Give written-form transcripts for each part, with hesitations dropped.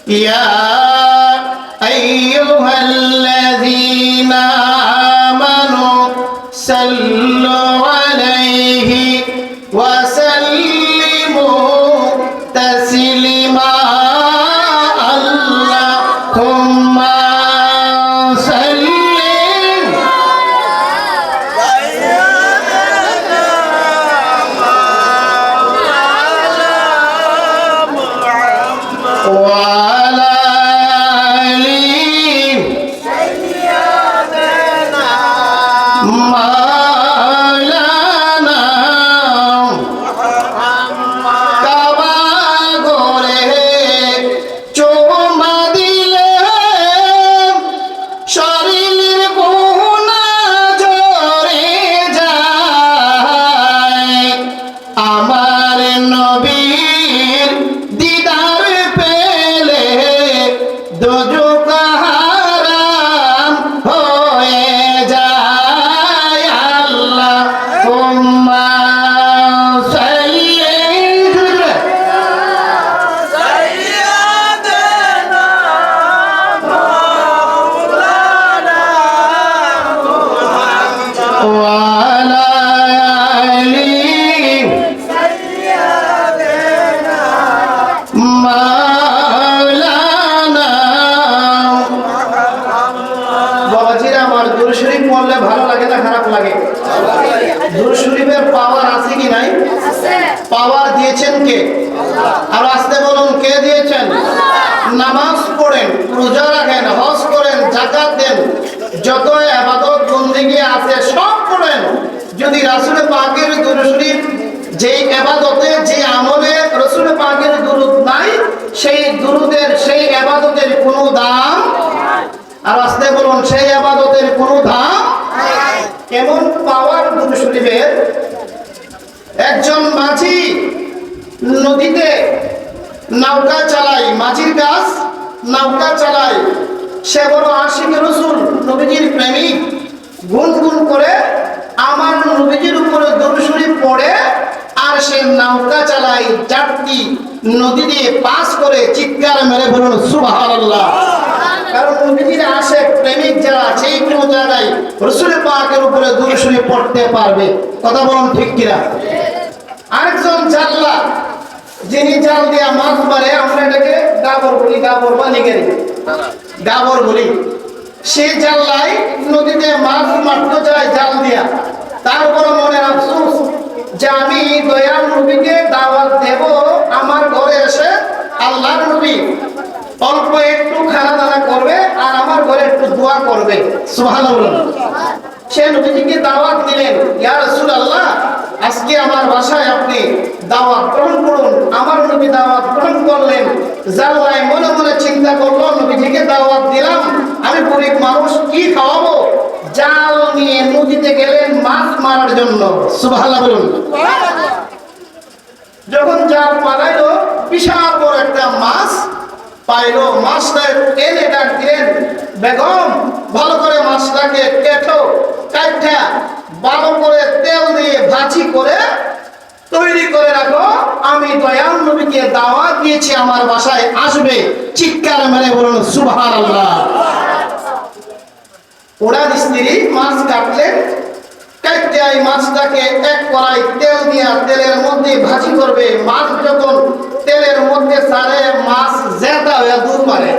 ইয়া আইয়ুহাল্লাযীনা আমানু সাল্লু আলাইহি ওয়া সাল্লিমু তাসলিমা আল্লাহুম্মা পাওয়ার দিয়েছেন কে? আর আসতে বলুন, কে দিয়েছেন? নামাজ পড়েন, রোজা রাখেন, হজ করেন, যাকাত দেন, যত ইবাদত বন্দেগী আছে সব করেন। যদি রাসূল পাকের দুরূদ শরীফ, যেই ইবাদতে যে আমলে রাসূল পাকের দুরূদ নাই, সেই দুরূদের সেই ইবাদতের কোনো দাম, আর আসতে বলুন সেই ইবাদতের কোনো দাম নাই। কেমন পাওয়ার দুরূদ শরীফের? একজন মাঝি নদীতে নৌকা চালায়, মাঝির কাজ নৌকা চালায়। সে বড় আশিক রাসূল, নবীজির প্রেমিক। গুনগুন করে আমার নবীজির উপরে দরুদ শরীফ পড়ে আর সে নৌকা চালায়, যাত্রী নদী দিয়ে পাস করে। চিৎকার মেরে বলুন সুবহানাল্লাহ। কারণ নবীজির আশিক প্রেমিক যারা, সেই কোনো জায়গায় রাসূল পাকের উপরে দরুদ শরীফ পড়তে পারবে। কথা বলুন ঠিক কিনা? আরেকজন জাল্লা, যিনি জাল দিয়া মাছ মারে, আমরা এটাকে গাবর বলি, গাবর বা নিগেরি গাবর বলি। সেই জাল্লাই নদীতে মাছ মারতে যায় জাল দিয়া। তারপর মনে আফসোস যে আমি দয়াল নবীকে দাওয়াত দেব, আমার ঘরে এসে আল্লাহর নবী অল্প একটু খানা দানা করবে আর আমার ঘরে একটু দোয়া করবে। সুবহানাল্লাহ। সে নবীজিকে দাওয়াত দিলেন, ইয়া রাসূলুল্লাহ, আজকে আমার বাসায় আপনি দাওয়াত গ্রহণ করুন। আমার নবী দাওয়াত গ্রহণ করলেন। জাল্লাই মনে মনে চিন্তা করলো, নবীজিকে দাওয়াত দিলাম, আমি গরিব মানুষ, কি খাওয়াবো? জাল নিয়ে নদীতে গেলেন মাছ মারার জন্য। সুবহানাল্লাহ বলুন। যখন জাল পালাইলো, বিশাল বড় একটা মাছ পাইলো। মাছটা এনে ডাক দিলেন, বেগম ভালো করে মাছটাকে কেটো, কাইটা ভালো করে তেল দিয়ে ভাজি করে তৈরি করে রাখো, আমি দয়াল নবীকে দাওয়াত দিয়েছি, আমার বাসায় আসবে। চিৎকার মেরে বলুন সুবহানাল্লাহ। ওনার স্ত্রী মাছ কাটলেন, কাটতে এই মাছটাকে এক কড়াই তেল দিয়া তেলের মধ্যে ভাজি করবে। মাছ যখন তেলের মধ্যে ছাড়ে, মাছ জেতা হয়ে দূর মারে।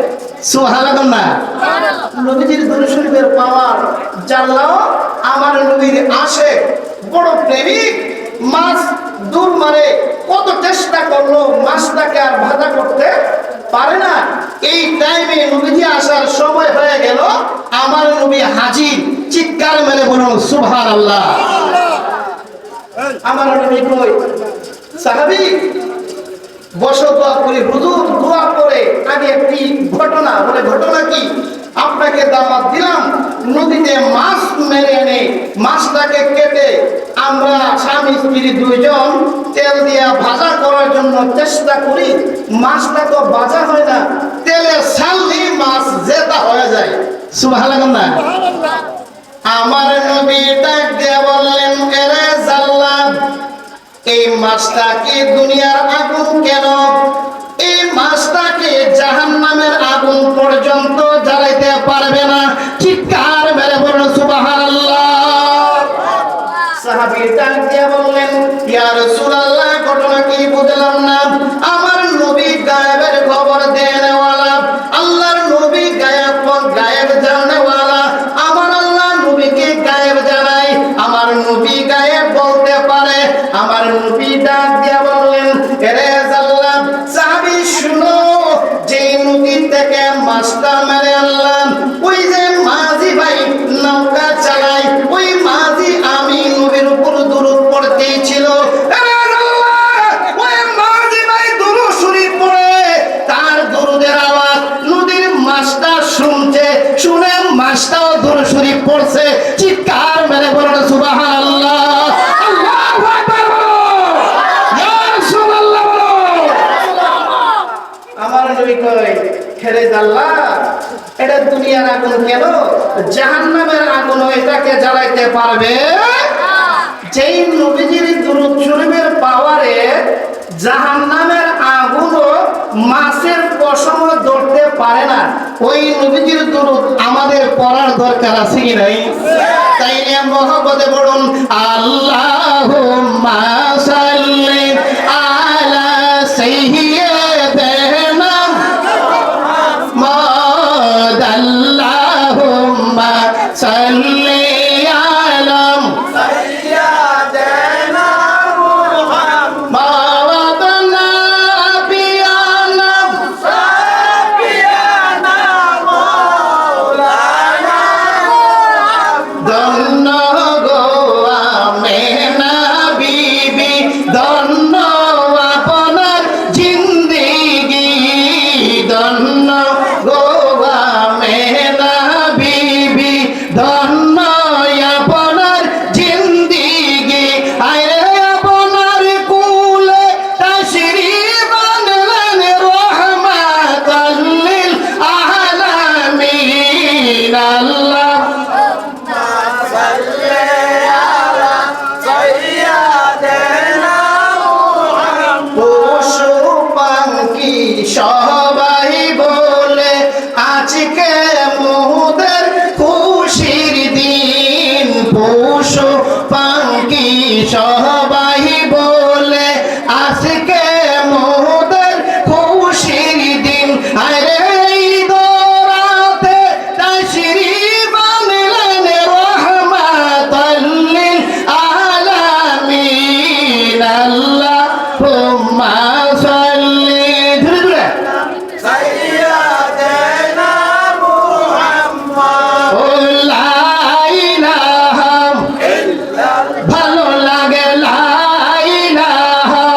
সুবহানাল্লাহ। নবীজির দরুদ শরীফের পাওয়ার জানলাও আমার নবীর আশিক, বড় প্রেমিক, মাছ দূর মারে। কত চেষ্টা করলো, মাছটাকে আর ভাজা করতে পারে না। এই টাইমে নবীজি আসার সময় হয়ে গেল, আমার নবী হাজির। চিৎকার মেরে বলুন সুবহানাল্লাহ। আমার নবী কই, সাহাবী বসো, দোয়া করি। হুজুর দোয়া করে আগে একটি ঘটনা বলে। ঘটনা কি? আপনাকে দাওয়াত দিলাম, নদীতে মাছ মেরে এনে মাছটাকে কেটে আমরা স্বামী স্ত্রী দুইজন তেল দিয়ে ভাজা করার জন্য চেষ্টা করি। মাছটা তো ভাজা হয় না, তেলে ছাড়লেই মাছ জেতা হয়ে যায়। সুবহানাল্লাহ। আমার নবী ডাক দিয়ে বললেন, এরে জাল্লাদ, এই মাছটা কি দুনিয়ার আগুন কেন? এই মাছটাকে জাহান্নামে ছেড়ে আল্লাহ এটা দুনিয়ার আগুন কেন, জাহান্নামের আগুন এটাকে জ্বালাইতে পারবে। যেই নবীজির দুরূদ শরীফের পাওয়ারে জাহান্নামের আগুনও মাছের পশম ধরতে পারে না। ওই নবীজির দুরূদ আমাদের পড়ার দরকার আছে কি নাই? তাইলে মহব্বতে পড়ুন আল্লাহুম্মা সাল্লি আলা সাইয়্যিদিনা মুহাম্মাদ আল্লাহুম্মা সাল্লি আলা সাইয়্যিদিনা মুহাম্মাদ নাবিয়ানা সাবিয়ানা মাওলানা ধন্য গো আমেনা বিবি ধন্য আপনার জিন্দেগি ধন্য গো আমেনা বিবি ধন্য আপনার জিন্দেগি আরে আপনার কুলে তাশরীফ আনলেন রহমাতাল লিল আলামিন আল্লাহ পশু পাখি সবাই বলে আজকে মোদের খুশির দিন। পশু পাখি সবাই বলে আজকে মোদের খুশির দিন। আরে দরাতে তাশরীফ আনলেন রহমাতাল লিল আলামিন আল্লাহুম্মা সাল্লি ধীরে সাইয়্যিদিনা মুহাম্মদ ও লা ইলাহা ইল্লাল্লাহ ভালো লাগে লা ইলাহা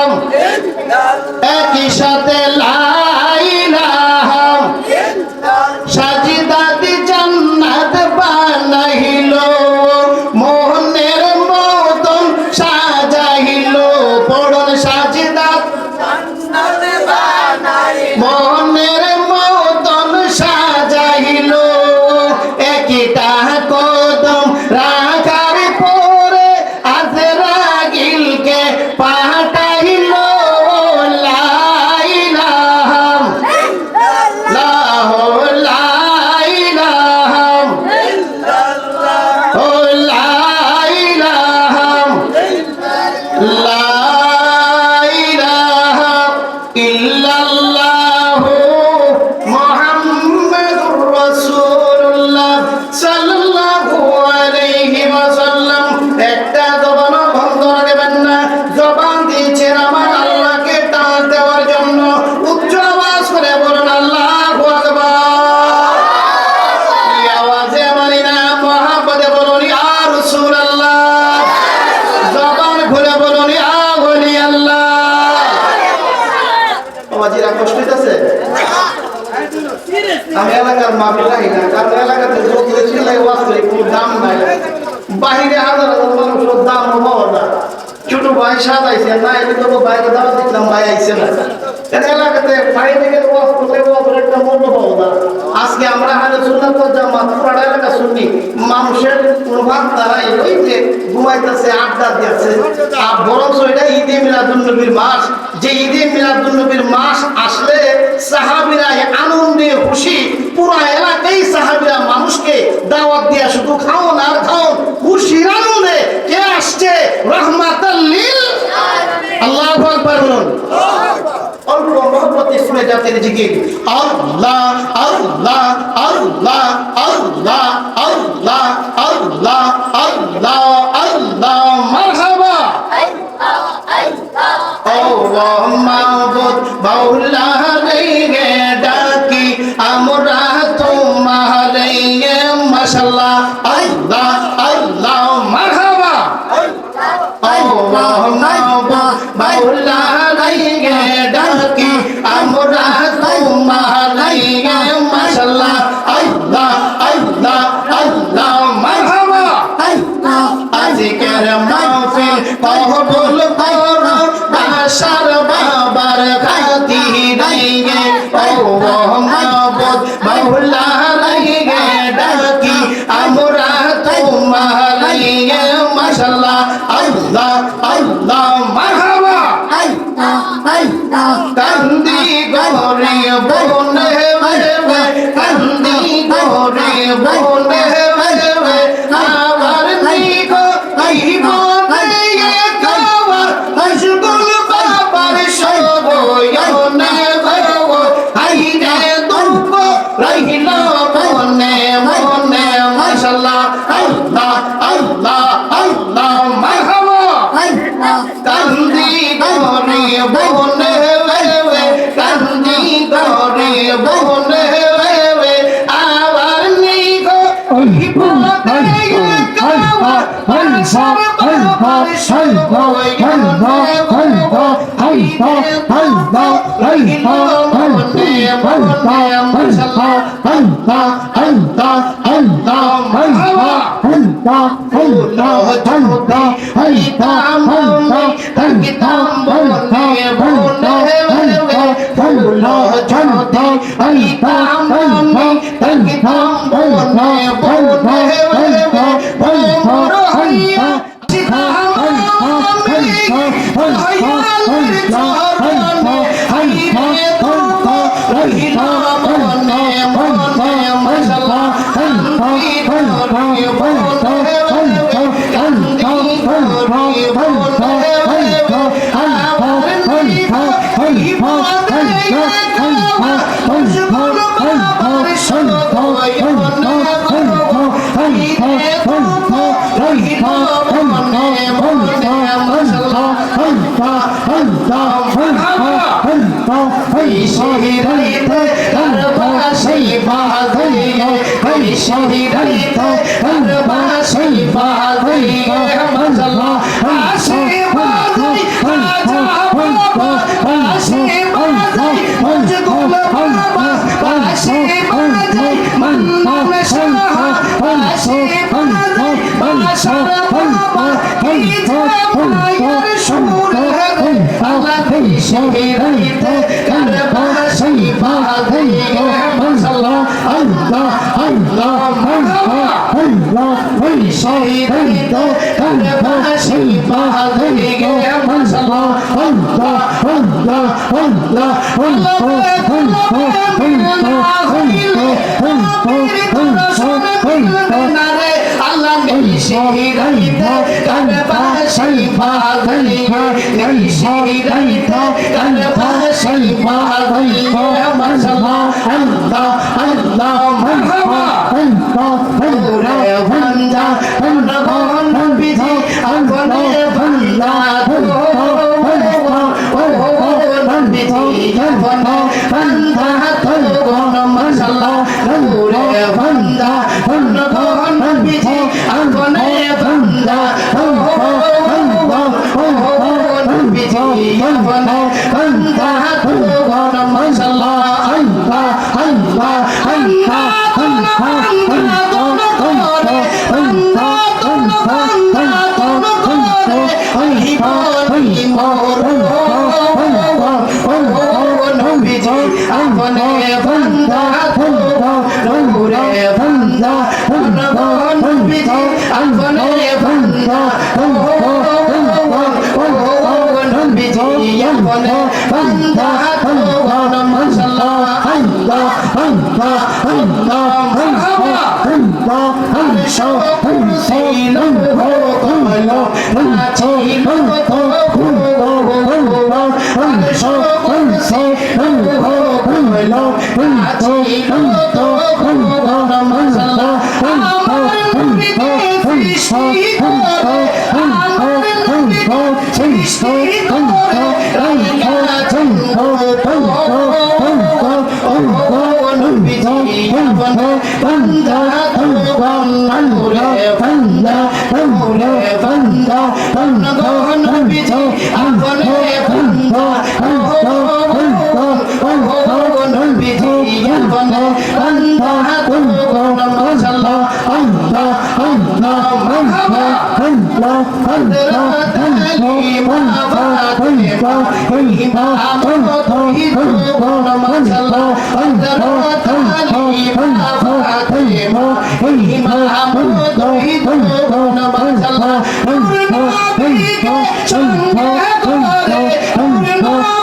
ইল্লাল্লাহ একই সাথে লা ইলাহা ইল্লাল্লাহ সাজিদাতি জান্নাত বানাইলো মোহনের মতন সাজাইলো পড়ন সাজিদাত জান্নাত বানাইলো মোহনের মতন সাজাইলো একটা কদম রাখার পরে আজরাইলকে পাঠাইলো লা ইলাহা ইল্লাল্লাহ লা ইলাহা ইল্লাল্লাহ ও লা ইলাহা লা ইলাহা ইল্লাল্লাহ মুহাম্মাদুর রাসূলুল্লাহ সাল্লাল্লাহু আলাইহি ওয়াসাল্লাম। একটা জবান বন্ধ রাখবেন না, জবান দিয়েছেন আমার আল্লাহকে টান দেওয়ার জন্য। উচ্চ আওয়াজ করে বলুন আল্লাহু আকবার। এই আওয়াজে মানি না, মহব্বতে বলুন ইয়া রাসূলুল্লাহ। জবান খুলে বলুন ইয়া ওলি আল্লাহ। বাবাজিরা কষ্ট হইতাছে? আমি এলাকার মাফিলাই না, কারণ এলাকাতে লোক চিল্লাই ওয়াজ করে কোনো দাম নাই। বাহিরে হাজার হাজার মানুষের দাম হওয়া না। ছোট ভাই সাজাইছে না, এটা তো বাইরে দাওয়া দেখলাম ভাই আইছে না। এলাকাতে বাইরে গেলে ওয়াজ করলে ওয়াজের একটা মূল্য পাবো না। আজকে আমরা আহলে সুন্নাত ওয়াল জামাত পুরা এলাকা শুনি মানুষের প্রভাব দ্বারাই ওই যে ঘুমাইতেছে আড্ডা দিয়েছে। আর বরং এটা ঈদে মিলাদুন নবীর মাস, যে ঈদে মিলাদুন নবীর মাস আসলে সাহাবীরা আনন্দে খুশি, পুরো এলাকায় সাহাবীরা মানুষকে দাওয়াত দিয়া শুধু খাওন আর খাওন, খুশির আনন্দে কে আসছে রহমাতাল লিল আল্লাহু আকবার বলুন। অল্প মহব্বত ইসমে জাতের জিকির আল্লাহ আল্লাহ আল্লাহ আল্লাহ আল্লাহ আল্লাহ আল্লাহ আল্লাহ মারহাবা আল্লাহ মাবুদ মাওলা রে ডাকি আমরা তোমারে মাশাআল্লাহ আল্লাহ আল্লাহ মারহাবা আল্লাহ মাবুদ মাওলা রে ডাকি আমরা তোমারে মাশাআল্লাহ আল্লাহ আল্লাহ আল্লাহ মারহাবা আজকের মাহফিল কবুল করো আশার বাবার খাতিরে কান্দি গরে বনে কান্দি গরে বনে আবার নিগো জীবনে গাওয়া আশগুল বাবার সবয়নে গাওয়া আইরে দুঃখ রহিল মনে মনে মাশাআল্লাহ আল্লাহ আল্লাহ আল্লাহ মারহাবা কান্দি গরে বনে কান্দি গরে বনে আবার নিগো জীবনে গাওয়া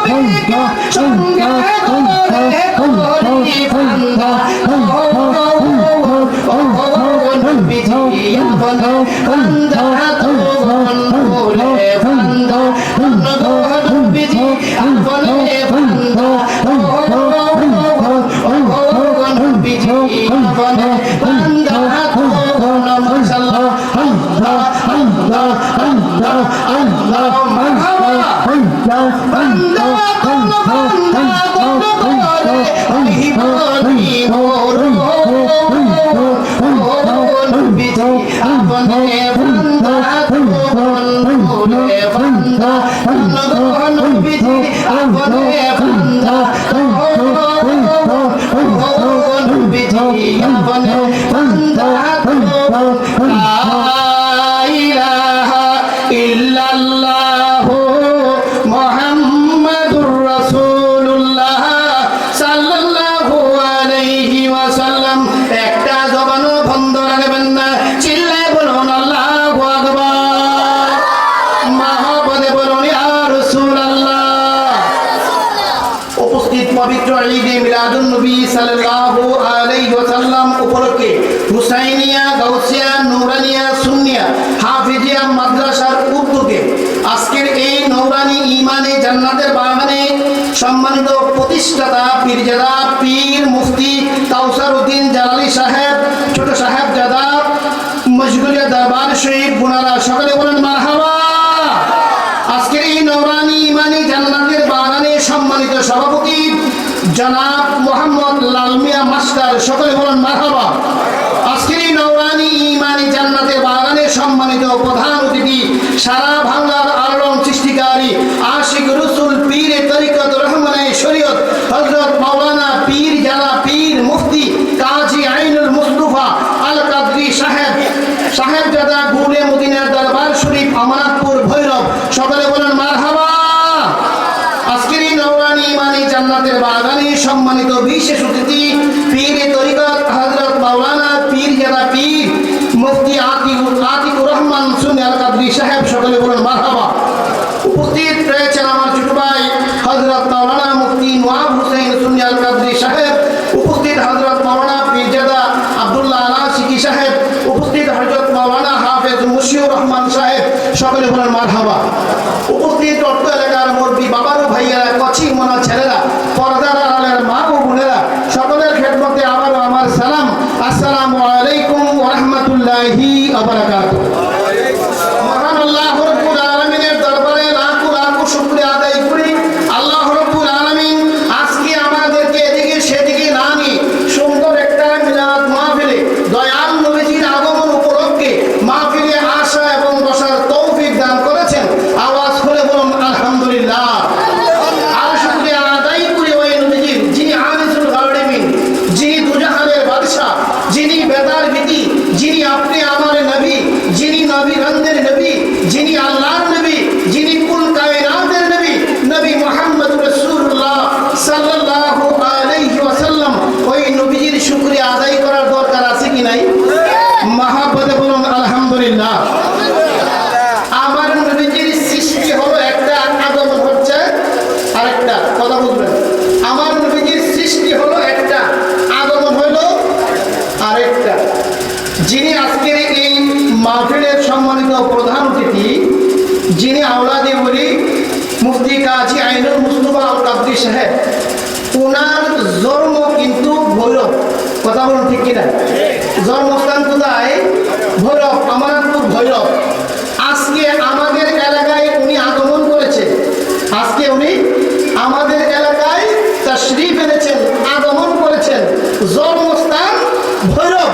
নবীকে সঙ্গে করে করি বান্দা নবীজি আপন বান্দা তখন বলে বান্দা নবীজি আপন বান্দা নবীজি আপন বান্দা তখন মাশাআল্লাহ আল্লাহ আল্লাহ আল্লাহ আল্লাহ মারহাবা বান্দা বান্দা করে ইবানি মোর নবীজি আপন বান্দা তখন বলে বান্দা নবীজি আপন বান্দা নবীজি আপন বান্দা লা ইলাহা ইল্লাল্লাহু মুহাম্মাদুর রাসূলুল্লাহ সাল্লাল্লাহু আলাইহি ওয়াসাল্লাম। একটা জবানও বন্ধ রাখবেন না, চিল্লায় বলুন আল্লাহু আকবার, মহব্বতে বলুন ইয়া রাসূলুল্লাহ। উপস্থিত পবিত্র ঈদে মিলাদুন নবী সাল্লাল্লাহু আলাইহি ওয়াসাল্লাম উপলক্ষে হুসাইনিয়া, গাউসিয়া, নূরানিয়া, সুন্নিয়া, হাফিজিয়া মাদ্রাসার উদ্যোগে আজকের এই নৌরানি ইমানে জান্নাতের বাগানে সম্মানিত প্রতিষ্ঠাতা পীরজাদা পীর মুফতি কাউসার উদ্দিন জালালী সাহেব, ছোট সাহেবজাদা মশগুলিয়া দরবার শরীফ গুনারা, সকলে বলেন মারহাবা। আজকের এই নৌরানি ইমানি জান্নাতের বাগানে সম্মানিত সভাপতি জনাব মোহাম্মদ লাল মিয়া মাস্টার, সকলে বলেন মারহাবা। আজকের এই নৌরানি ইমানি জান্নাতের বাগানে সম্মানিত প্রধান অতিথি সারা বাংলার আলোড়ন সৃষ্টিকারী আশিক রসুল পীরে তরিকত রহমানে শরীয়ত হযরত মাওলানা পীর জালা পীর মুফতি কাজী আইনুল মুস্তাফা আল কাদরি সাহেব, সাহেবজাদা গুলে মদিনার দরবার শরীফ আমানতপুর ভৈরব, সকলে বলেন মারহাবা। আজকের এই নৌরানি ইমানি জান্নাতের বাগানে সম্মানিত বিশেষ অতিথি পীরে তরিকত হযরত মাওলানা পীর জালা পীর মুফতি আতিকুর রহমান সুন্নি আল কাদরি সাহেব, সকলে বলেন মারহাবা। উপস্থিত রয়েছেন আমার ছোট ভাই হযরত মাওলানা মুফতি নওয়াব হোসেন সুন্নি আল কাদরি সাহেব, উপস্থিত হযরত মাওলানা পীরজাদা আব্দুল্লাহ আলা সিকি সাহেব, উপস্থিত হযরত মাওলানা হাফেজ মুশিউর রহমান সাহেব, সকলে বলেন মারহাবা। উপস্থিত অর্থ এলাকার মুরব্বী বাবার ভাইয়েরা, কচি মোনা ছেলেরা, পর্দার আড়ালের মা ও বোনেরা, সকলের খেদমতে আবারও আমার সালাম, আসসালামু আলাইকুম ওয়া রাহমাতুল্লাহি ওয়া বারাকাতুহু। মহান আল্লাহ রাব্বুল আলামিনের দরবারে লাখো লাখো শুকরিয়া আদায় করি। আল্লাহ রাব্বুল আলামিন আজকে আমাদেরকে এদিকে সেদিকে না নিয়ে সুন্দর একটা মিলাদ মাহফিলে দয়াল নবীজির আগমন উপলক্ষে মাহফিলে আসা এবং বসার তৌফিক দান করেছেন। আওয়াজ করে বলুন আলহামদুলিল্লাহ। আর শুকরিয়া আদায় করি ওই নবীজির, যিনি আনিসুল গালিবিন, যিনি দুজাহানের বাদশা, যিনি বেদার ভীতি, যিনি আপনি আমার নবী, যিনি নবীগণদের নবী, যিনি আল্লাহর নবী, যিনি কুল কায়নাতের নবী, নবী মুহাম্মদ রাসূলুল্লাহ সাল্লাল্লাহু আলাইহি ওয়াসাল্লাম। ওই নবীজির শুকরিয়া আদায় করার দরকার আছে কি নাই? মহব্বতে বলুন আলহামদুলিল্লাহ। আমার নবীজির সৃষ্টি হলো একটা, আগমন হচ্ছে আরেকটা, কথা বুঝবেন। আমার নবীজির সৃষ্টি হলো একটা, আগমন হলো আরেকটা। যিনি আজকের এই মাহফিলের সম্মানিত প্রধান অতিথি, যিনি আওলাদে ওলি মুফতি কাজী আইনুল মুস্তাফা আল কাদরি সাহেব, ওনার জন্ম কিন্তু ভৈরব, কথা বলুন ঠিক কিনা? জন্মস্থান কোথায়? ভৈরব, আমানতপুর ভৈরব। আজকে আমাদের এলাকায় উনি আগমন করেছে, আজকে উনি আমাদের এলাকায় তাশরীফ এনেছেন, আগমন করেছেন। জন্মস্থান ভৈরব,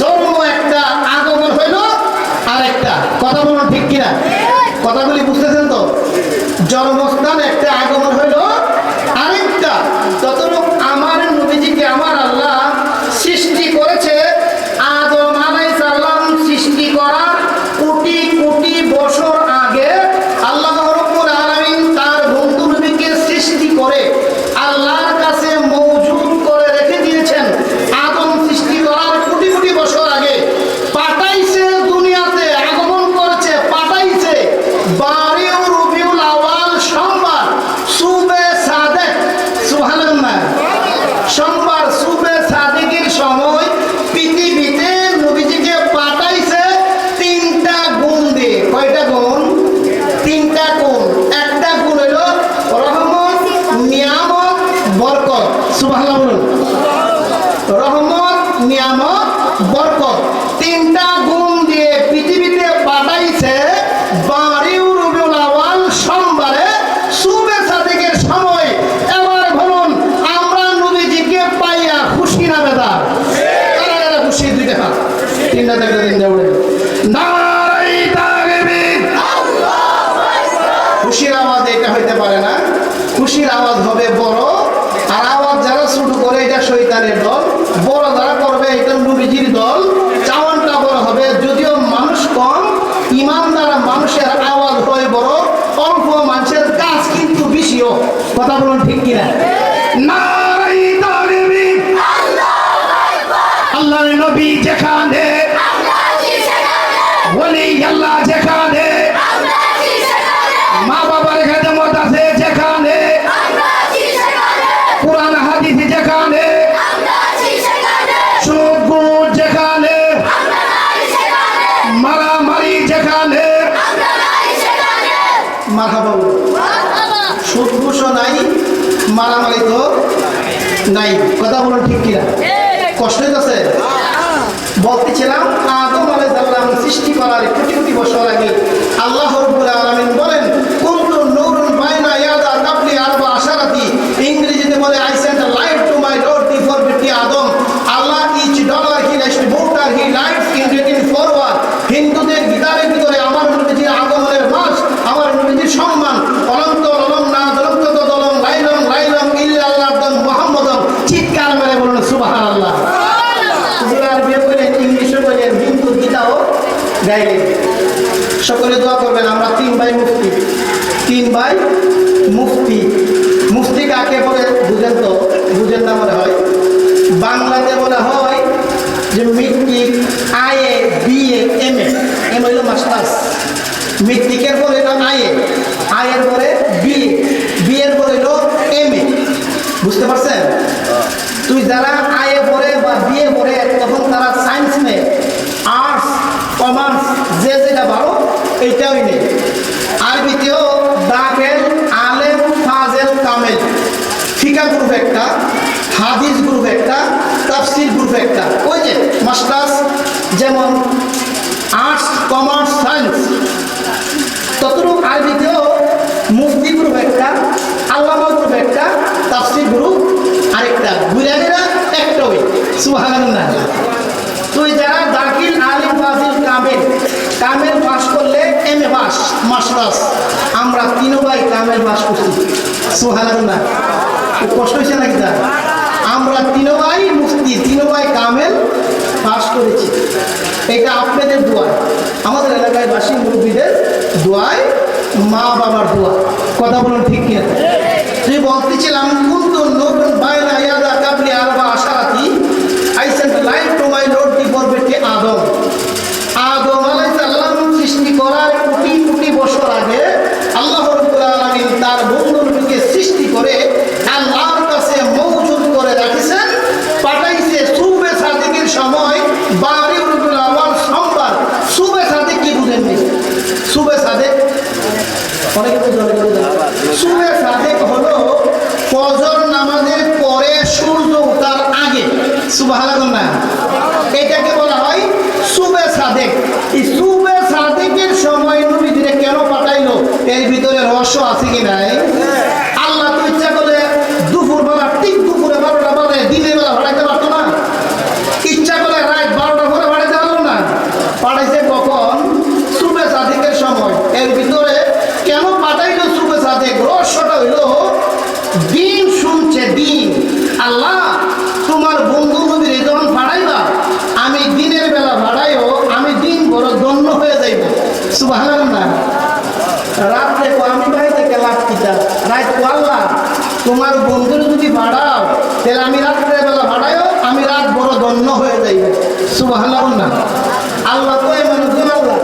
জন্ম একটা, আগমন হইল আরেকটা, কথা বলুন ঠিক কিনা? কথাগুলি বুঝতেছেন তো? জন্মস্থান একটা, আগমন হইল আরেকটা। ততটুক আমার নবীজিকে আমার আল্লাহ সৃষ্টি করেছে আদম আলাইহিস সালাম সৃষ্টি করার কোটি কোটি বছর আগে। আল্লাহ রাব্বুল আলামিন তার বন্ধু নবীকে সৃষ্টি করে আল্লাহর কাছে মওজুদ করে রেখে দিয়েছেন। আদম সৃষ্টি করার কোটি কোটি বছর আগে পাঠাইছে, দুনিয়াতে আগমন করেছে, পাঠাইছে 12 রবিউল আউয়াল সোমবার কথা বলুন ঠিক কিনা? নারাই তাকবীর, আল্লাহর নবী যেখানে, ওলি আল্লাহ যেখানে, মা বাবার খেদমত আছে যেখানে, কোরআন হাদিস যেখানে, সুদ ঘুষ যেখানে, মারামারি যেখানে, মারহাবা বলুন। সুদ ঘুষও নাই, মারামারি তো নাই, কথা বলুন ঠিক কিনা? কষ্ট হইতেছে? বলতেছিলাম আদম আলাইহিস সালাম সৃষ্টি করার কোটি কোটি বছর আগে আল্লাহ রাব্বুল আলামিন বলেন কুনতু নূরুন বাইনা ইয়াদা কাবলি আরবা আশারাতি, ইংরেজিতে বলে I sent a light to my lord before বিটি Adam, Allah each dollar he lights motor he lights in written forward. হিন্দুদের গীতারের ভিতরে আমার নবীজির আগমনের মাস, আমার নবীজির সম্মান, অনন্ত অলম না দলন্ত দলম লাইলম লাইলম ইল্লাল্লাহ মুহাম্মাদম, চিৎকার মেরে বলুন সুবহানাল্লাহ। সকলে দোয়া করবেন। আমরা 3 ভাই মুফতি, 3 ভাই মুফতি। মুফতি কাকে বলে বুঝেন তো? বুঝেন না মনে হয়। বাংলাতে বলা হয় যে matric, IA, BA, MA. M হইল মাস্টার্স। মেট্রিকের পরে এটা আইএ, আইএর পরে বিএ, বিএর পরে হইল এমএ। বুঝতে পারছেন? তুই যারা আইএ পড়ে বা বিএ পড়ে তখন তারা সায়েন্স নেয়, আর্টস, কমার্স, যে যেটা ভালো এইটাই নেই। আরবিতেও দাখিল, আলেম, ফাজেল, কামেল, ফিকা গ্রুপ একটা, হাদিস গ্রুপ একটা, তাফসির গ্রুপ একটা। ওই যে মাস্টার্স যেমন আর্টস, কমার্স, সায়েন্স, ততটুকু আরবিতেও মুফতি গ্রুপ একটা, আল্লামা গ্রুপ একটা, তাফসির গ্রুপ আরেকটা, ঘুরে ঘুরে একটা ওই। সুবহানাল্লাহ। তুই যারা দাখিল, আলিম, ফাজিল, কামেল, কামেল পাস করলে এমএ পাস, মাস্টার্স। আমরা 3 ভাই কামেল পাস করছি। সুবহানাল্লাহ। কষ্ট হয়েছে নাকি? তা আমরা 3 ভাই মুফতি, 3 ভাই কামেল পাস করেছি। এটা আপনাদের দোয়া, আমাদের এলাকায় বাসী মুরব্বীদের দোয়ায়, মা বাবার দোয়া। কথা বলুন ঠিক কিনা? তুই বলতেছিলাম কুনতু নূরুন বাইনা ইয়াদা কাবলি আরবা আশারাতি, I sent light to my lord before বিটি আদম। আদম আলাইহিস সালাম সৃষ্টি করার কোটি কোটি বছর আগে আল্লাহ রাব্বুল আলামিন তার বন্ধু নবীকে সৃষ্টি করে আল্লাহর কাছে মওজুদ করে রাখিছেন, পাঠাইছে সুবে সাদিকের সময় 12 রবিউল আউয়াল সোমবার। সুবে সাদিক কি বুঝেননি? সুবে সাদিক অনেকে বুঝেন। সুবে সাদিক হলো ফজর নামাজের পরে সূর্য ওঠার আগে। সুবহানাল্লাহ। এটাকে বলা হয় সুবে সাদিক। এই সুবে সাদিকের সময় নবীজিরে কেন পাঠাইলো এর ভিতরে রহস্য আছে কি নাই? আল্লাহ তো ইচ্ছা করলে দুপুরবেলা ঠিক দুপুরে 12টা বাজে দিনের বেলা ভাড়াইতে পারতো না? ইচ্ছা করলে রাত 12টা পরে ভাড়াইতে পারলো না? পাঠাইছে কখন? সুবে সাদিকের সময়। এর ভিতরে কেন পাঠাইলো সুবে সাদিক? রহস্যটা হইল দিন শুনছে, দিন। আল্লাহ তোমার বন্ধু নবীর যখন ভাড়াইবা, আমি দিনের বেলা ভাড়াইও, আমি দিন বড় ধন্য হয়ে যাইব। সুবহানাল্লাহ। রাত দেখো আমি ভাই থেকে লাভ কিতা? রাত তো আল্লাহ তোমার বন্ধুর যদি ভাড়াও তাহলে আমি রাত্রের বেলা ভাড়াইও, আমি রাত বড় ধন্য হয়ে যাইব। সুবহানাল্লাহ। আল্লাহ তো মানুষজন আল্লাহ,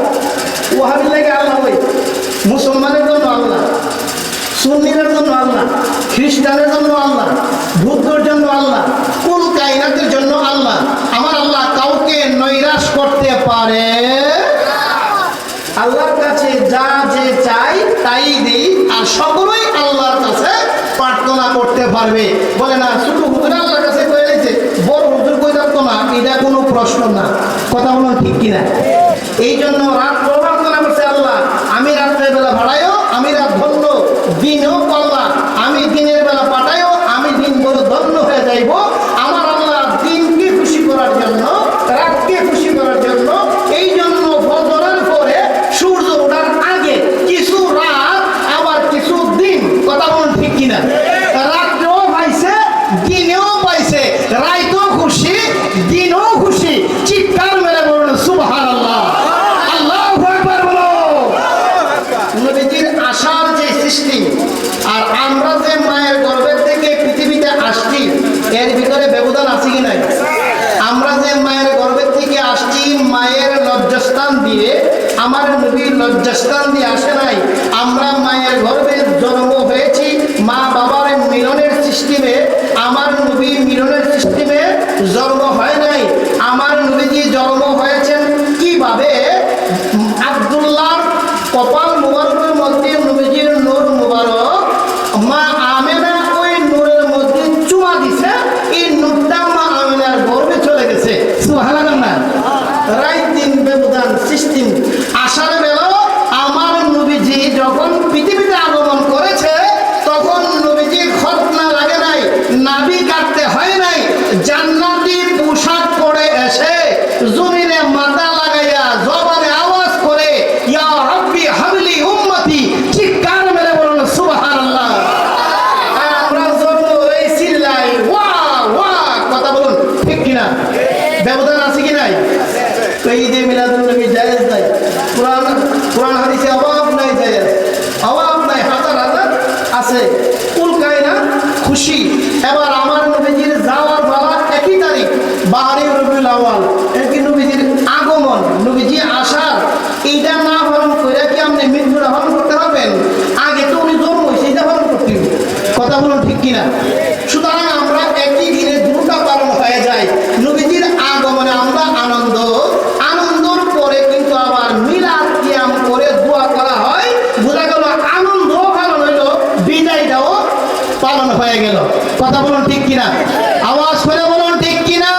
ওয়াহাবি লাগে আল্লাহ, ওই মুসলমানের জন্য আল্লাহ, সুন্নিদের জন্য আল্লাহ, খ্রিস্টানের জন্য আল্লাহ, বুদ্ধর জন্য আল্লাহ, কুল কায়নাতের জন্য আল্লাহ। আমার আল্লাহ কাউকে নৈরাশ করতে পারে? আল্লাহর কাছে যা যে চাই তাই দেই, আর সকলেই আল্লাহর কাছে প্রার্থনা করতে পারবে। বলে না শুধু হুজুর আল্লাহর কাছে কয়ে দিয়েছে, বড় হুজুর কই থাকতো না, এটা কোনো প্রশ্ন না। কথা বলুন ঠিক কিনা? এই জন্য রাত প্রার্থনা করছে আল্লাহ আমি রাত্রের বেলা ভাড়াইও, আমি রাত ধন্য, দিনও আল্লাহ আমি দিনের বেলা পাঠাইও, আমি দিন বড় ধন্য হয়ে যাইব। আমার আল্লাহ দিনকে খুশি করার জন্য, রাতকে খুশি করার জন্য, এই জন্য ফজরের পরে সূর্য ওঠার আগে কিছু রাত আবার কিছু দিন। কথা বলুন ঠিক কিনা? রাত্রেও পাইছে, দিনেও পাইছে, রাইতেও খুশি, দিনও খুশি। চিৎকার মেরে বলুন সুবহানাল্লাহ। আল্লাহু আকবার বলো। নবীজির আশার যে সৃষ্টি, এর ভিতরে ব্যবধান আছে কি নাই? আমরা যে মায়ের গর্ভের থেকে আসছি, মায়ের লজ্জাস্থান দিয়ে, আমার নবীর লজ্জাস্থান দিয়ে আসে নাই। আমরা মায়ের গর্ভে জন্ম হয়েছি মা বাবার মিলনের সিস্টেমে, আমার নবী মিলনের সিস্টেমে জন্ম হয় নাই। আমার নবীজি জন্ম হয়েছেন কিভাবে? আব্দুল্লাহ কপাল মুবারকের মধ্যে নবীজির নূর মুবারক, মা আমেনা ওই নূরের মধ্যে চুমা দিছে, এই নূরটা মা আমেনার গর্ভে চলে গেছে। সুবহানাল্লাহ। রাত দিন ব্যবধান সিস্টেম। আসার বেলা আমার নবীজি যখন পৃথিবীতে আগমন করেছে, তখন নবীজির খতনা লাগে নাই, নাভি কাটতে হয় নাই, জান্নাতি পোশাক পরে এসে জমিনে মাথা লাগাইয়া জবানে আওয়াজ করে ইয়া রাব্বি হাবলি উম্মতি, চিৎকার মেরে বলুন সুবহানাল্লাহ। আমরা জন্ম হয়ে চিল্লাই ওয়া ওয়া, কথা বলুন ঠিক কিনা? ব্যবধান আছে কি নাই? ঈদে মিলাদুন নবী জায়েজ নাই, কোরআন হাদিসে অভাব নাই, জায়েজ অভাব নাই, হাজার হাজার আছে। উল্কায় না খুশি। এবার আমার নবীজির যাওয়ার বেলা একই তারিখ, 12 রবিউল আউয়াল, একই নবীজির আগমন, নবীজি আসার, এইটা না পালন করে কি আপনি মৃত্যুটা পালন করতে পারবেন? আগে তো উনি জন্ম হয়েছে, এটা পালন করতে হবে। কথা বলুন ঠিক কিনা? সুতরাং আমরা একই দিনে দুটা পালন হয়ে যায়। নবীজির আগমনে আমরা আনন্দ, আনন্দর পরে কিন্তু আবার মিলাদ কিয়াম করে দোয়া করা হয়। বোঝা গেল আনন্দ পালন হইল, বিদায়টাও পালন হয়ে গেল। কথা বলুন ঠিক কিনা? আওয়াজ করে বলুন ঠিক কিনা?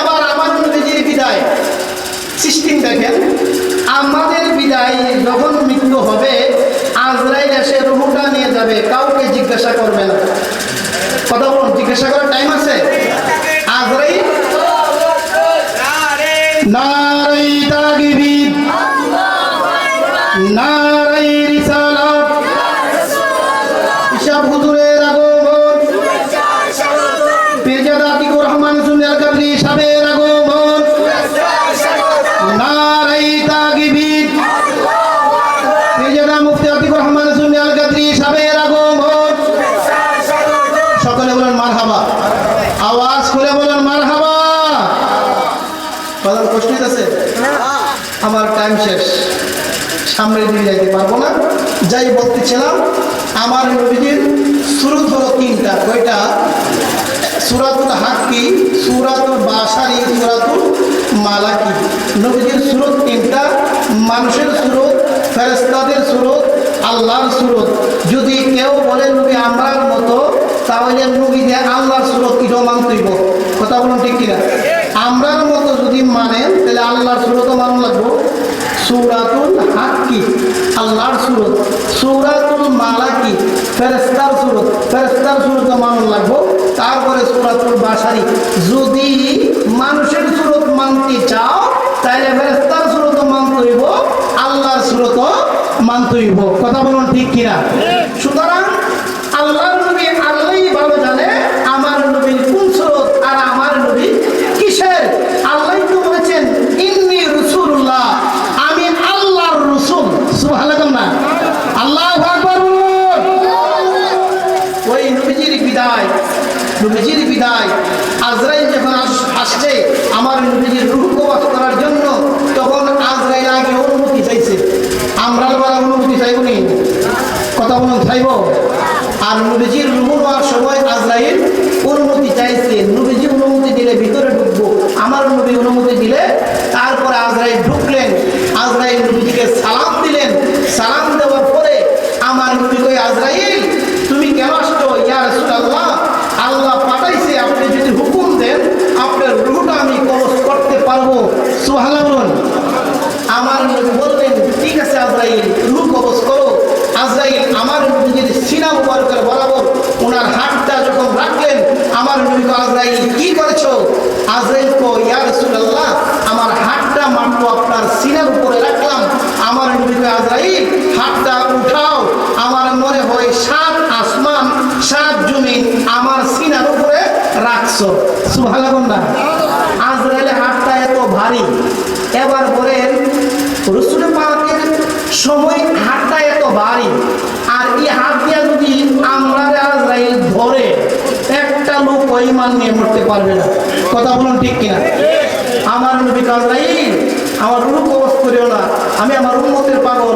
এবার আমার নবীজির বিদায় সিস্টেম দেখেন। আমাদের বিদায় যখন মৃত্যু হবে, আজরাইল এসে রূহটা নিয়ে যাবে, কাউকে জিজ্ঞাসা করবে না। কথা বলুন, জিজ্ঞাসা করার টাইম আছে? আজরাইল নারায়ে তাকবীর, নারায়ে রিসালাত, ইসা হুজুরের আগমন, পীরজাদা আতিকুর রহমান সুন্নি আল কাদরি সাহেবের আগমন, নারায়ে তাকবীর, পীরজাদা মুফতি আতিকুর রহমান সুন্নি আল কাদরি সাহেবের আগমন। সকলে বলেন মারহাবা, আওয়াজ করে বলেন মারহাবা। কথা কষ্ট হইতেছে? আমার টাইম শেষ, সামনে দিকে যাইতে পারবো না। যাই বলতেছিলাম, আমার নবীজির সূরা হলো তিনটা। কয়টা? সূরাতুল হাক্কি, সূরাতুল বাশারি, সূরাতুল মালাকি। নবীজির সূরা তিনটা, মানুষের সূরা, ফেরেশতাদের সূরা, আল্লাহর সূরা। যদি কেউ বলে নবী আমরার মতো, তাহলে নবী যে আল্লাহর সূরা কিরো মানতেইব। কথা বলুন ঠিক কিনা? আমরার মতো যদি মানেন, তাহলে আল্লাহর সূরা তো মান লাগবো। সূরাতুল হাক্কি আল্লাহর সূরা, সূরাতুল মালাকি ফেরেশতার সূরা, ফেরেশতার সূরা তো মান লাগবো। তারপরে সূরাতুল বাশারি। যদি মানুষের সূরা মানতে চাও, তাহলে ফেরেশতার সূরা তো মানতে হইব, আল্লাহর সূরা তো মানতে হইব। কথা বলুন ঠিক কিনা? সুতরাং আল্লাহর নবী আল্লাহই ভালো জানে আমার নবীর কোন সূরা আর আমার নবী কিসের। আল্লাহই তো বলেছেন ইন্নী রাসূলুল্লাহ, আমি আল্লাহর রাসূল। সুবহানাল্লাহ, আল্লাহু আকবার। ওই নবীজির বিদায়, নবীজির বিদায়, আজরাইল যখন আসছে আমার নবীজির রূহ কবজ করার জন্য, তখন আজরাইল আগে অনুমতি চাইছে। আমরা অনুমতি চাইব নি? কথা বলুন, চাইব? আর নবীজির রূহ নেওয়ার সময় আজরাইল অনুমতি চাইছে। নবীজি অনুমতি দিলে ভিতরে ঢুকবো, আমার নবী অনুমতি দিলে তারপরে আজরাইল ঢুকলেন। আজরাইল নবীজিকে সালাম দিলেন। সালাম দেওয়ার পরে আমার নবী কই, আজরাইল তুমি কেন আসছো? ইয়া রাসূলুল্লাহ, আল্লাহ পাঠাইছে, আপনি যদি হুকুম দেন আপনার রূহটা আমি কবজ করতে পারবো। সুবহানাল্লাহ। আমার নবী বললেন ঠিক আছে আজরাইল, রূহ কবজ করো। আজরাইল আমার নবীজির সিনা মুবারকের বরাবর ওনার হাতটা যখন রাখলেন, আমার নবী কো, আজরাইল কি করেছো? আজরাইল কো, ইয়া রাসূলুল্লাহ, আমার হাতটা মাত্র আপনার সিনার উপরে রাখলাম। আমার নবী কো, আজরাইল হাতটা উঠাও। আমার মনে হয় 7 আসমান 7 জমিন আমার সিনার উপরে রাখছো। সুবহানাল্লাহ। আজরাইলের হাতটা এত ভারী। এবার বলেন রাসূল পাকের সময় হাতটা এত ভারী, আর এই হাত দিয়া যদি আমরা আজরাইল ধরে একটা ঈমান নিয়ে মরতে পারবে না। কথা বলুন ঠিক কিনা? আমার নবী কাজরাইল আমার রূহ কবজ করিও না, আমি আমার উম্মতের পাগল